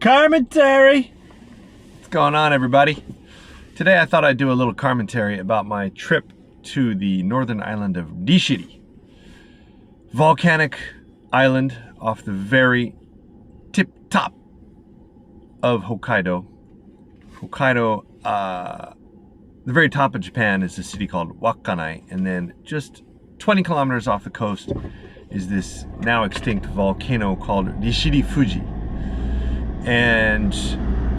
Carmentary! What's going on, everybody? Today I thought I'd do a little commentary about my trip to the northern island of Rishiri. Volcanic island off the very tip top of Hokkaido. The very top of Japan is a city called Wakkanai, and then just 20 kilometers off the coast is this now extinct volcano called Rishiri Fuji. And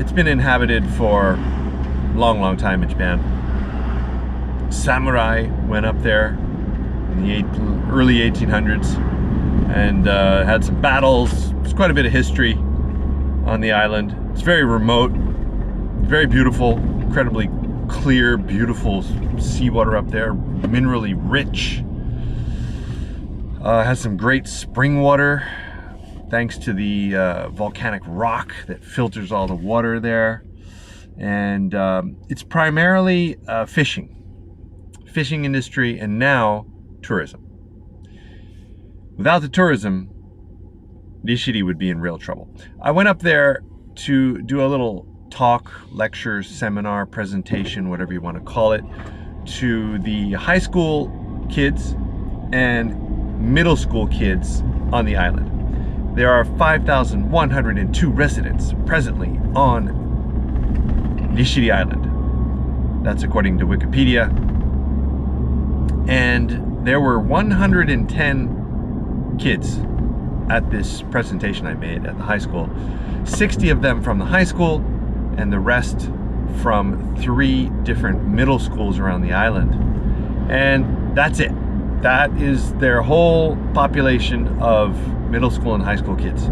it's been inhabited for a long time in Japan. Samurai went up there in the early 1800s and had some battles. There's quite a bit of history on the island. It's very remote, very beautiful, incredibly clear, beautiful seawater up there, minerally rich. Has some great spring water thanks to the volcanic rock that filters all the water there. And it's primarily fishing industry, and now tourism. Without the tourism, Rishiri would be in real trouble. I went up there to do a little talk, lecture, seminar, presentation, whatever you want to call it, to the high school kids and middle school kids on the island. There are 5,102 residents presently on Rishiri Island. That's according to Wikipedia. And there were 110 kids at this presentation I made at the high school. 60 of them from the high school, and the rest from 3 different middle schools around the island. And that's it. That is their whole population of middle school and high school kids.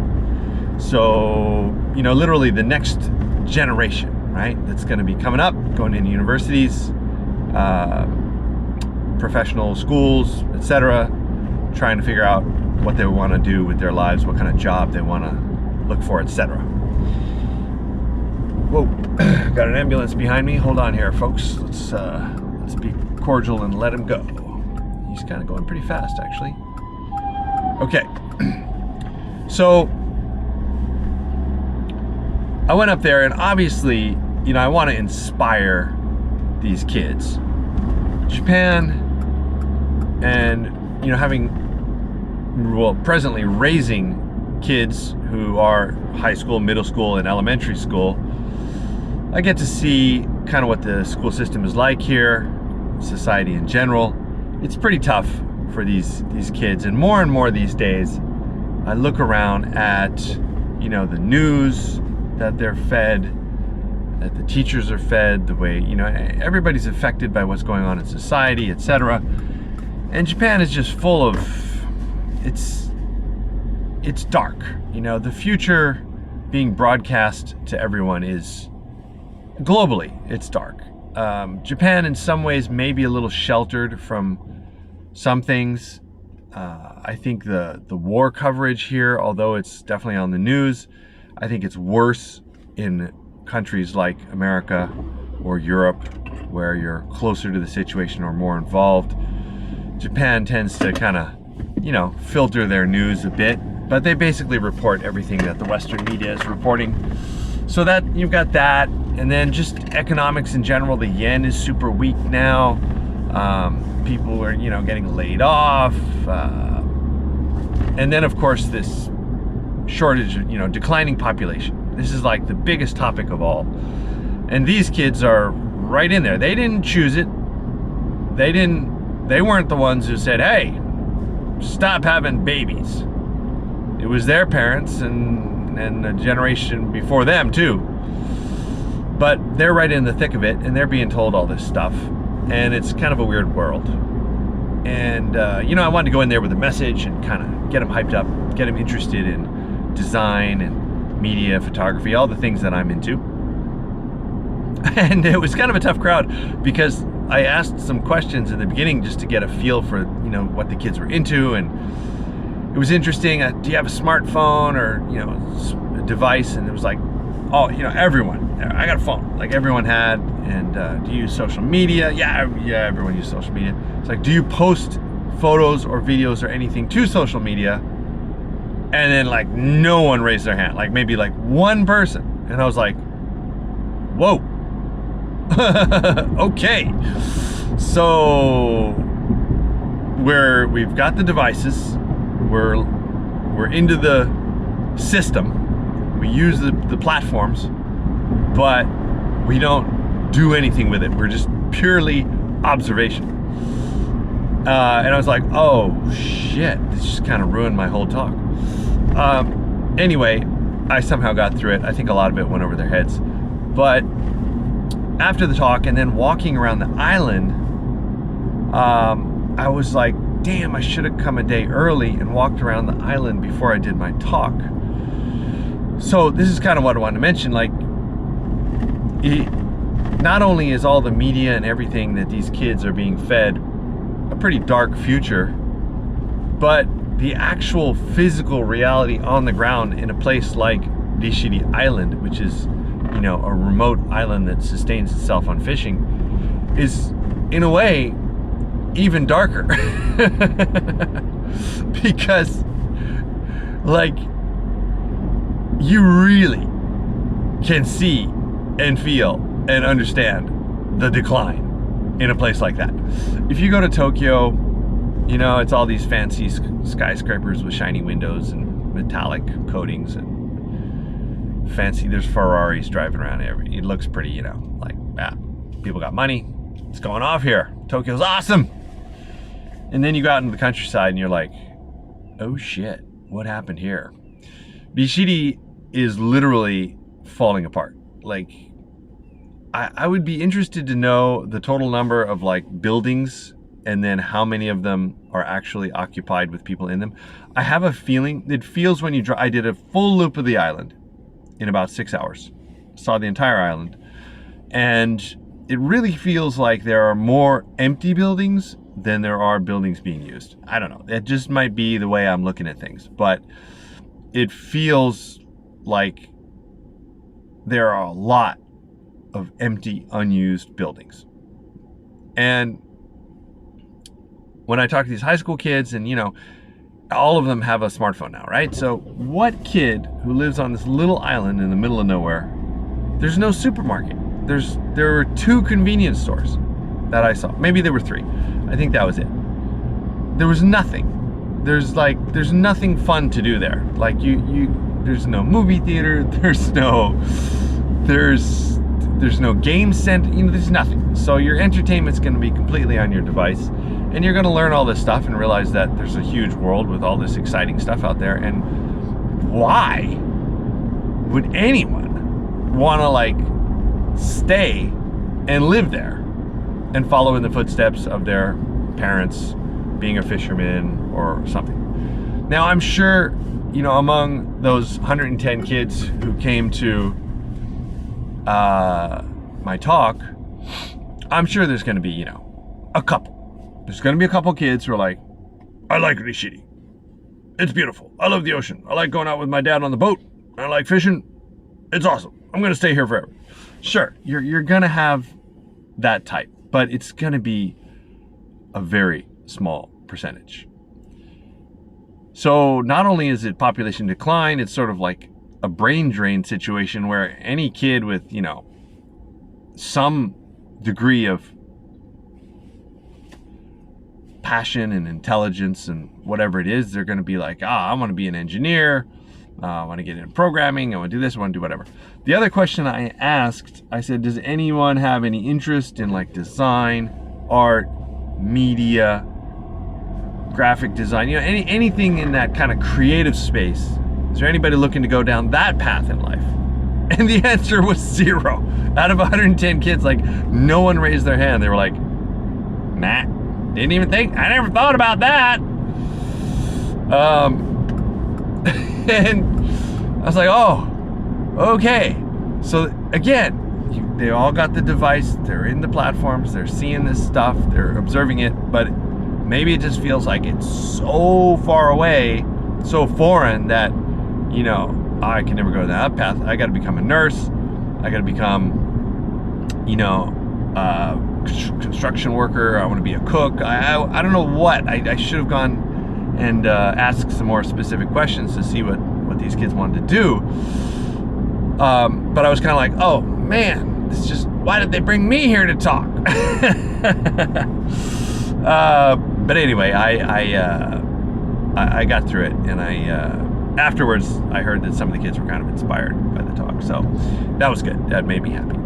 So, you know, literally the next generation, right? That's going to be coming up, going into universities, professional schools, etc., trying to figure out what they want to do with their lives, what kind of job they want to look for, etc. Whoa, got an ambulance behind me. Hold on here, folks. Let's be cordial and let him go. He's kind of going pretty fast, actually. Okay. So I went up there, and obviously, you know, I want to inspire these kids. Japan, and, you know, presently raising kids who are high school, middle school, and elementary school. I get to see kind of what the school system is like here, society in general. It's pretty tough for these kids, and more these days I look around at, you know, the news that they're fed, that the teachers are fed, the way, you know, everybody's affected by what's going on in society, etc. And Japan is just full of, it's dark. You know, the future being broadcast to everyone is, globally, it's dark. Japan in some ways may be a little sheltered from some things. I think the war coverage here, although it's definitely on the news, I think it's worse in countries like America or Europe, where you're closer to the situation or more involved. Japan tends to kind of, you know, filter their news a bit, but they basically report everything that the Western media is reporting. So that, you've got that, and then just economics in general. The yen is super weak now. People are, you know, getting laid off, and then of course this shortage, you know, declining population. This is like the biggest topic of all, and these kids are right in there. They didn't choose it. They weren't the ones who said, hey, stop having babies. It was their parents and the generation before them too. But they're right in the thick of it, and they're being told all this stuff, and it's kind of a weird world. And you know, I wanted to go in there with a message and kind of get them hyped up, get them interested in design and media, photography, all the things that I'm into. And it was kind of a tough crowd because I asked some questions in the beginning just to get a feel for, you know, what the kids were into, and it was interesting. Do you have a smartphone or, you know, a device? And it was like, oh, you know, everyone. I got a phone, like everyone had. And do you use social media? Yeah, everyone uses social media. It's like, do you post photos or videos or anything to social media? And then like no one raised their hand, like maybe like one person. And I was like, whoa. Okay. So we've got the devices, we're into the system, we use the platforms, but we don't do anything with it. We're just purely observation. And I was like, oh shit, this just kind of ruined my whole talk. Anyway, I somehow got through it. I think a lot of it went over their heads. But after the talk and then walking around the island, I was like, damn, I should have come a day early and walked around the island before I did my talk. So this is kind of what I wanted to mention. Like, not only is all the media and everything that these kids are being fed a pretty dark future, but the actual physical reality on the ground in a place like Rishiri Island, which is, you know, a remote island that sustains itself on fishing, is in a way even darker. Because like you really can see and feel and understand the decline in a place like that. If you go to Tokyo, you know, it's all these fancy skyscrapers with shiny windows and metallic coatings and fancy, there's Ferraris driving around it looks pretty, you know, like, yeah, people got money, it's going off here, Tokyo's awesome. And then you go out into the countryside and you're like, oh shit, what happened here? Rishiri is literally falling apart. Like, I would be interested to know the total number of like buildings and then how many of them are actually occupied with people in them. I have a feeling, it feels when you drive, I did a full loop of the island in about 6 hours. Saw the entire island. And it really feels like there are more empty buildings than there are buildings being used. I don't know, it just might be the way I'm looking at things, but it feels like there are a lot of empty, unused buildings. And when I talk to these high school kids, and you know, all of them have a smartphone now, right? So what kid who lives on this little island in the middle of nowhere, there's no supermarket. There were 2 convenience stores that I saw. Maybe there were 3. I think that was it. There was nothing. There's nothing fun to do there. Like there's no movie theater, there's no game center, you know, there's nothing. So your entertainment's gonna be completely on your device, and you're gonna learn all this stuff and realize that there's a huge world with all this exciting stuff out there. And why would anyone wanna like stay and live there and follow in the footsteps of their parents being a fisherman or something? Now I'm sure, you know, among those 110 kids who came to my talk, I'm sure there's going to be, you know, a couple. There's going to be a couple kids who are like, I like Rishiri. It's beautiful. I love the ocean. I like going out with my dad on the boat. I like fishing. It's awesome. I'm going to stay here forever. Sure, you're going to have that type, but it's going to be a very small percentage. So not only is it population decline, it's sort of like a brain drain situation where any kid with, you know, some degree of passion and intelligence and whatever it is, they're going to be like, I want to be an engineer, I want to get into programming, I want to do this, I want to do whatever. The other question I asked, I said, does anyone have any interest in like design, art, media, graphic design, you know, anything in that kind of creative space? Is there anybody looking to go down that path in life? And the answer was 0. Out of 110 kids, like, no one raised their hand. They were like, nah, didn't even think, I never thought about that. And I was like, oh, okay. So again, they all got the device, they're in the platforms, they're seeing this stuff, they're observing it, but maybe it just feels like it's so far away, so foreign that, you know, I can never go that path. I got to become a nurse. I got to become, you know, construction worker. I want to be a cook. I don't know what. I should have gone and ask some more specific questions to see what these kids wanted to do. But I was kind of like, oh man, it's just, why did they bring me here to talk? But anyway, I got through it, and afterwards I heard that some of the kids were kind of inspired by the talk, so that was good. That made me happy.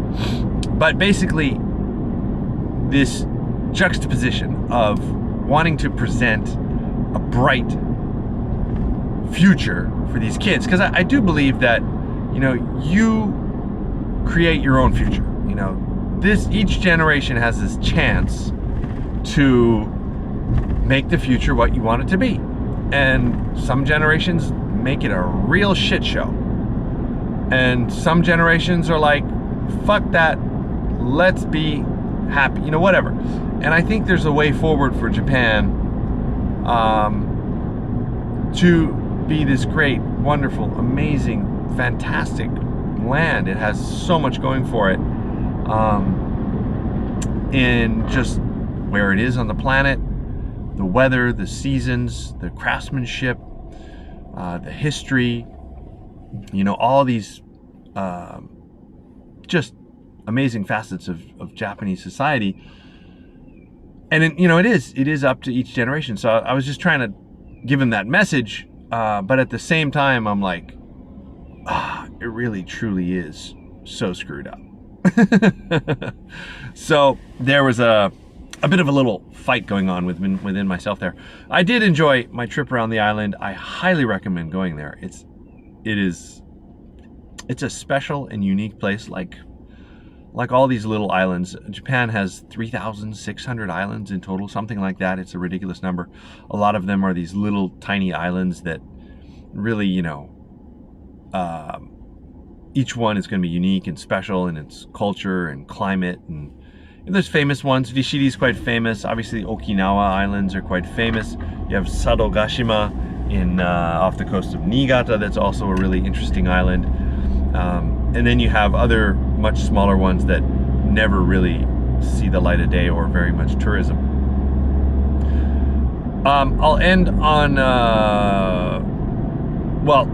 But basically, this juxtaposition of wanting to present a bright future for these kids, because I do believe that, you know, you create your own future. You know, each generation has this chance to make the future what you want it to be. And some generations make it a real shit show. And some generations are like, fuck that, let's be happy, you know, whatever. And I think there's a way forward for Japan to be this great, wonderful, amazing, fantastic land. It has so much going for it, in just where it is on the planet, the weather, the seasons, the craftsmanship, the history, you know, all these just amazing facets of Japanese society. And you know, it is up to each generation. So I was just trying to give him that message, but at the same time, I'm like, it really truly is so screwed up. So there was a bit of a little fight going on within myself there. I did enjoy my trip around the island. I highly recommend going there. It's a special and unique place, like all these little islands. Japan has 3,600 islands in total, something like that. It's a ridiculous number. A lot of them are these little tiny islands that really, you know, each one is going to be unique and special in its culture and climate. And there's famous ones. Rishiri is quite famous. Obviously, Okinawa Islands are quite famous. You have Sadogashima off the coast of Niigata. That's also a really interesting island. And then you have other much smaller ones that never really see the light of day or very much tourism. I'll end on, well,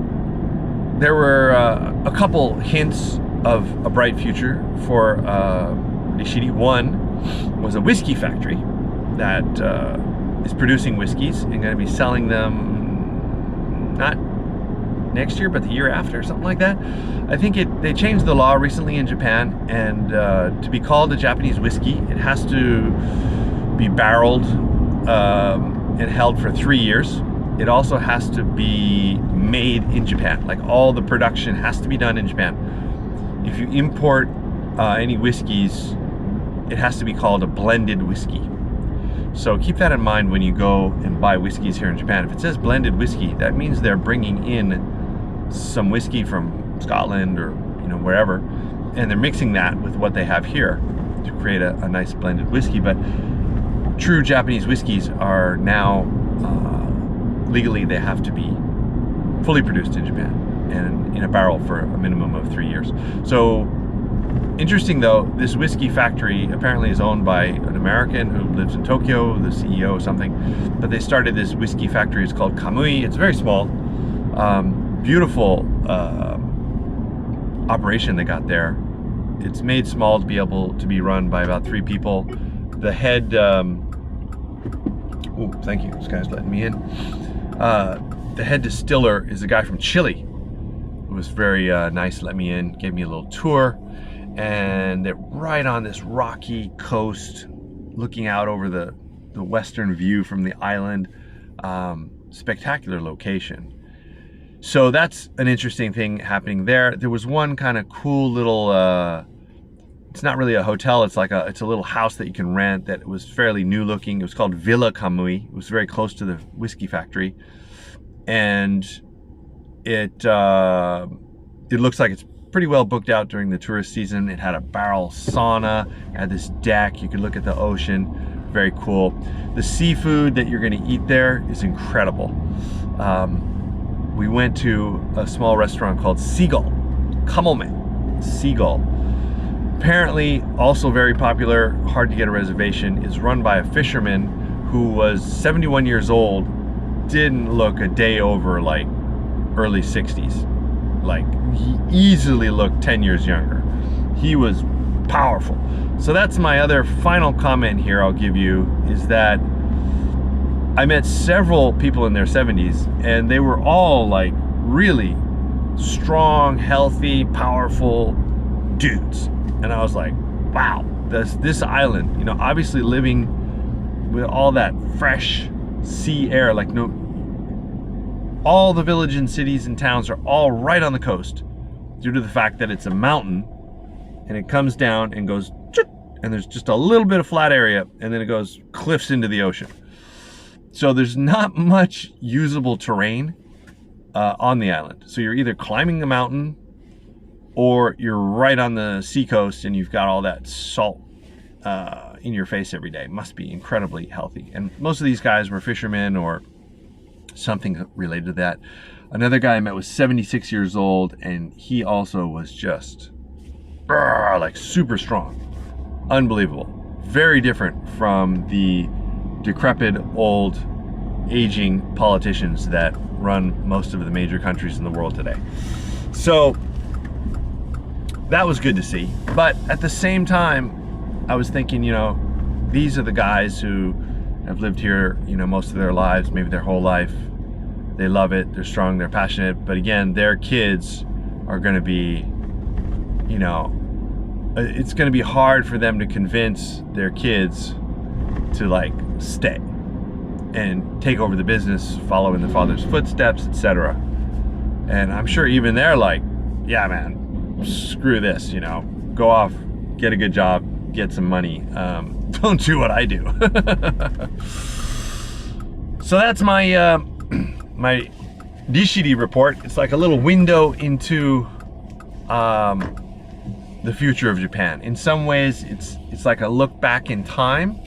there were a couple hints of a bright future for Rishiri. One was a whiskey factory that is producing whiskeys and going to be selling them not next year, but the year after, something like that. I think they changed the law recently in Japan, and to be called a Japanese whiskey, it has to be barreled and held for 3 years. It also has to be made in Japan. Like, all the production has to be done in Japan. If you import any whiskeys, it has to be called a blended whiskey. So keep that in mind when you go and buy whiskeys here in Japan. If it says blended whiskey, that means they're bringing in some whiskey from Scotland or, you know, wherever, and they're mixing that with what they have here to create a nice blended whiskey. But true Japanese whiskeys are now legally, they have to be fully produced in Japan and in a barrel for a minimum of 3 years. So interesting though, this whiskey factory apparently is owned by an American who lives in Tokyo, the CEO or something. But they started this whiskey factory. It's called Kamui. It's very small, beautiful operation they got there. It's made small to be able to be run by about 3 people. The head, oh, thank you, this guy's letting me in. The head distiller is a guy from Chile. It was very nice, let me in, gave me a little tour. And they're right on this rocky coast, looking out over the western view from the island. Spectacular location. So that's an interesting thing happening there. There was one kind of cool little, it's not really a hotel, it's like it's a little house that you can rent that was fairly new looking. It was called Villa Kamui. It was very close to the whiskey factory. And it looks like it's pretty well booked out during the tourist season. It had a barrel sauna, had this deck, you could look at the ocean, very cool. The seafood that you're gonna eat there is incredible. We went to a small restaurant called Seagull, Kamome, Seagull. Apparently also very popular, hard to get a reservation, is run by a fisherman who was 71 years old didn't look a day over like early 60s. Like, he easily looked 10 years younger. He was powerful. So that's my other final comment here I'll give you, is that I met several people in their 70s, and they were all like really strong, healthy, powerful dudes. And I was like, wow, this island, you know, obviously living with all that fresh sea air, like all the villages and cities and towns are all right on the coast due to the fact that it's a mountain, and it comes down and goes, and there's just a little bit of flat area, and then it goes cliffs into the ocean. So there's not much usable terrain on the island. So you're either climbing a mountain or you're right on the seacoast and you've got all that salt in your face every day. It must be incredibly healthy. And most of these guys were fishermen or something related to that. Another guy I met was 76 years old, and he also was just like super strong. Unbelievable. Very different from the decrepit, old, aging politicians that run most of the major countries in the world today. So that was good to see. But at the same time, I was thinking, you know, these are the guys who have lived here, you know, most of their lives, maybe their whole life. They love it, they're strong, they're passionate. But again, their kids are going to be, you know, it's going to be hard for them to convince their kids to like stay and take over the business, follow in the father's footsteps, etc. And I'm sure even they're like, yeah, man, screw this, you know, go off, get a good job, get some money. Don't do what I do. So that's my my Rishiri report. It's like a little window into the future of Japan. In some ways, it's like a look back in time,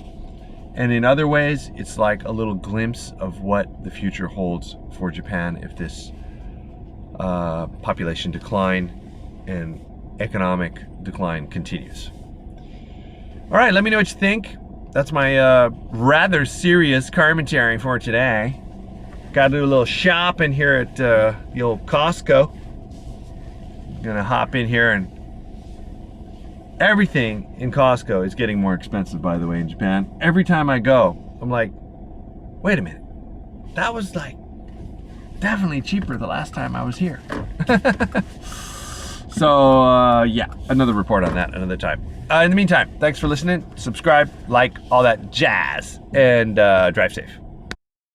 and in other ways, it's like a little glimpse of what the future holds for Japan if this population decline and economic decline continues. All right, let me know what you think. That's my rather serious Carmentary for today. Got to do a little shopping here at the old Costco. Gonna hop in here, and everything in Costco is getting more expensive, by the way, in Japan. Every time I go, I'm like, wait a minute, that was like definitely cheaper the last time I was here. So yeah, another report on that another time. In the meantime, thanks for listening. Subscribe, like, all that jazz, and drive safe.